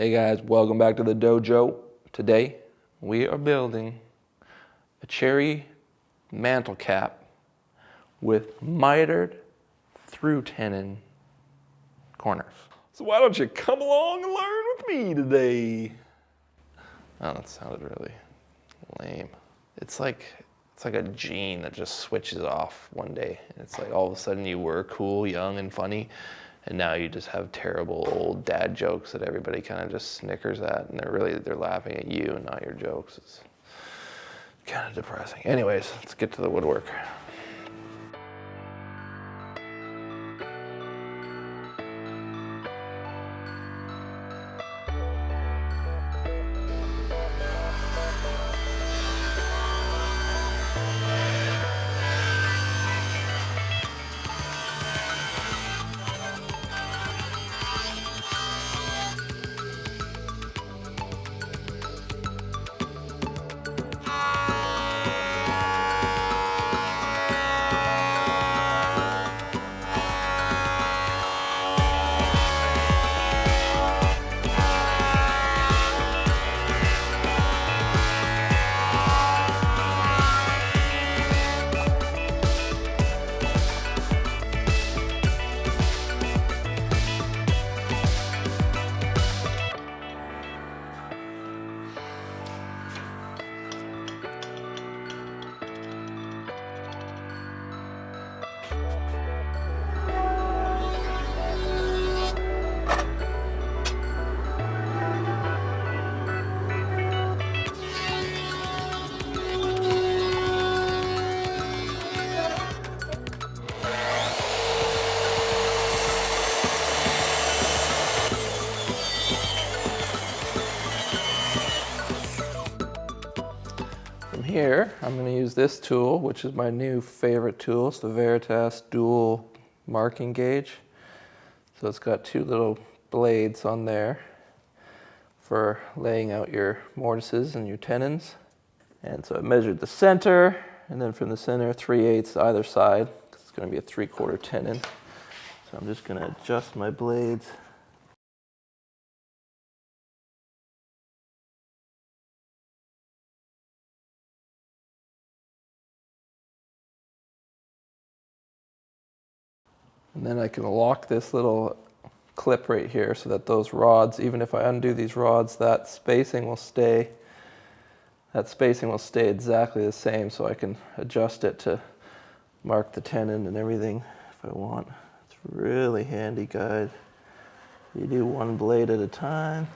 Hey guys, welcome back to the dojo. Today we are building a cherry mantle cap with mitered through tenon corners. So why don't you come along and learn with me today? Oh, that sounded really lame. It's like a gene that just switches off one day. It's like all of a sudden you were cool, young, and funny, and now you just have terrible old dad jokes that everybody kind of just snickers at, and they're laughing at you and not your jokes. It's kind of depressing. Anyways, let's get to the woodwork. From here, I'm going to use this tool, which is my new favorite tool. It's the Veritas dual marking gauge. So it's got two little blades on there for laying out your mortises and your tenons. And so I measured the center, and then from the center, 3/8 either side, because it's going to be a 3/4 tenon. So I'm just going to adjust my blades. And then I can lock this little clip right here so that those rods, even if I undo these rods, that spacing will stay exactly the same, so I can adjust it to mark the tenon and everything if I want. It's really handy, guys. You do one blade at a time.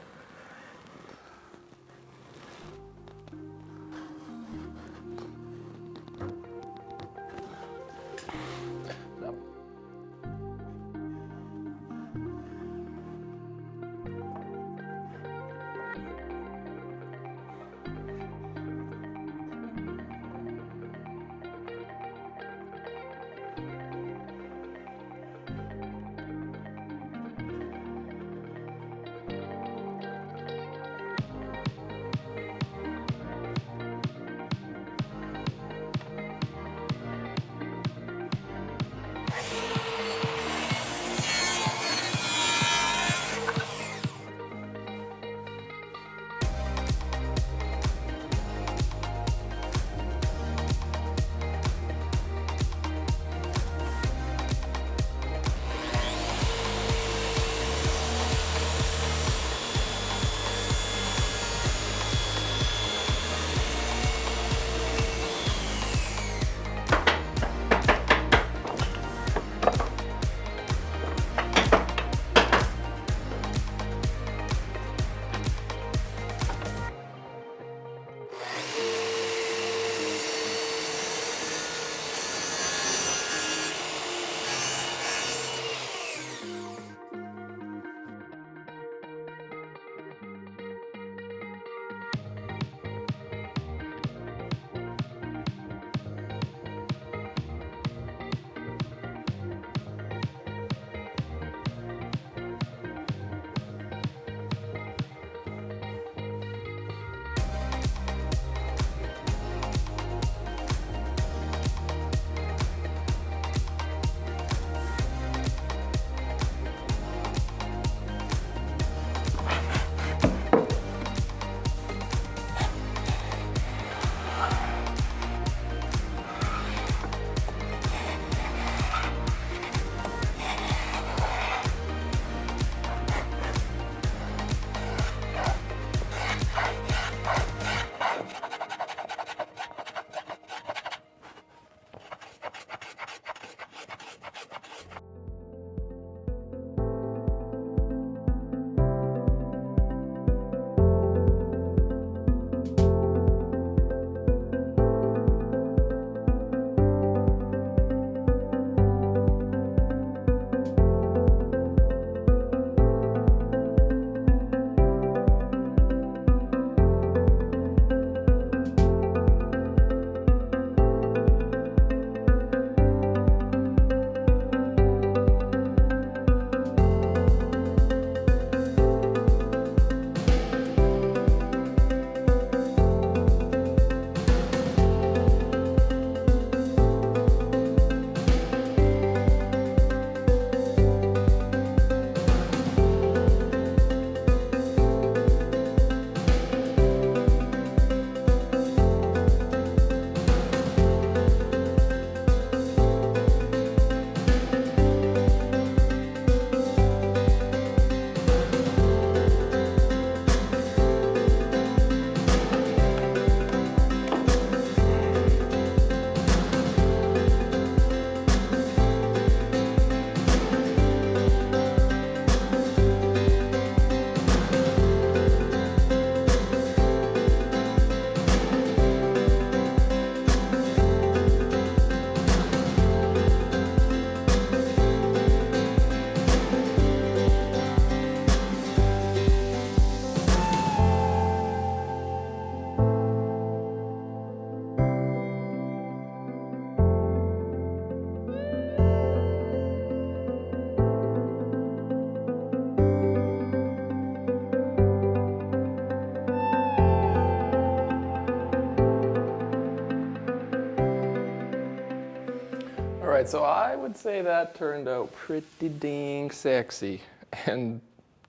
All right, so I would say that turned out pretty dang sexy. And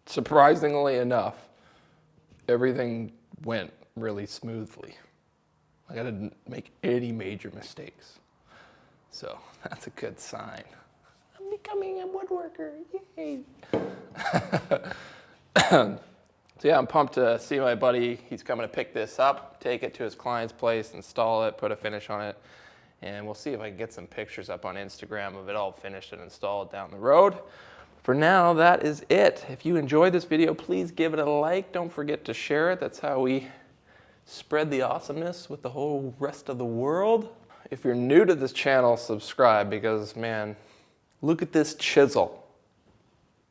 surprisingly enough, everything went really smoothly. Like I didn't make any major mistakes. So that's a good sign. I'm becoming a woodworker, yay. So yeah, I'm pumped to see my buddy. He's coming to pick this up, take it to his client's place, install it, put a finish on it. And we'll see if I can get some pictures up on Instagram of it all finished and installed down the road. For now, that is it. If you enjoyed this video, please give it a like. Don't forget to share it. That's how we spread the awesomeness with the whole rest of the world. If you're new to this channel, subscribe because, man, look at this chisel.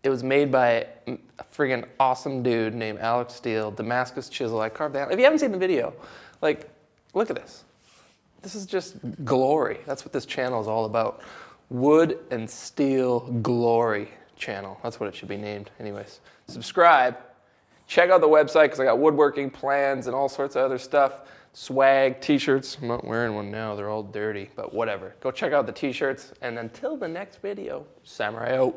It was made by a friggin' awesome dude named Alex Steele, Damascus chisel. I carved that. If you haven't seen the video, like, look at this. This is just glory. That's what this channel is all about. Wood and Steel Glory channel. That's what it should be named. Anyways, subscribe. Check out the website because I got woodworking plans and all sorts of other stuff. Swag, t-shirts. I'm not wearing one now. They're all dirty, but whatever. Go check out the t-shirts. And until the next video, Samurai out.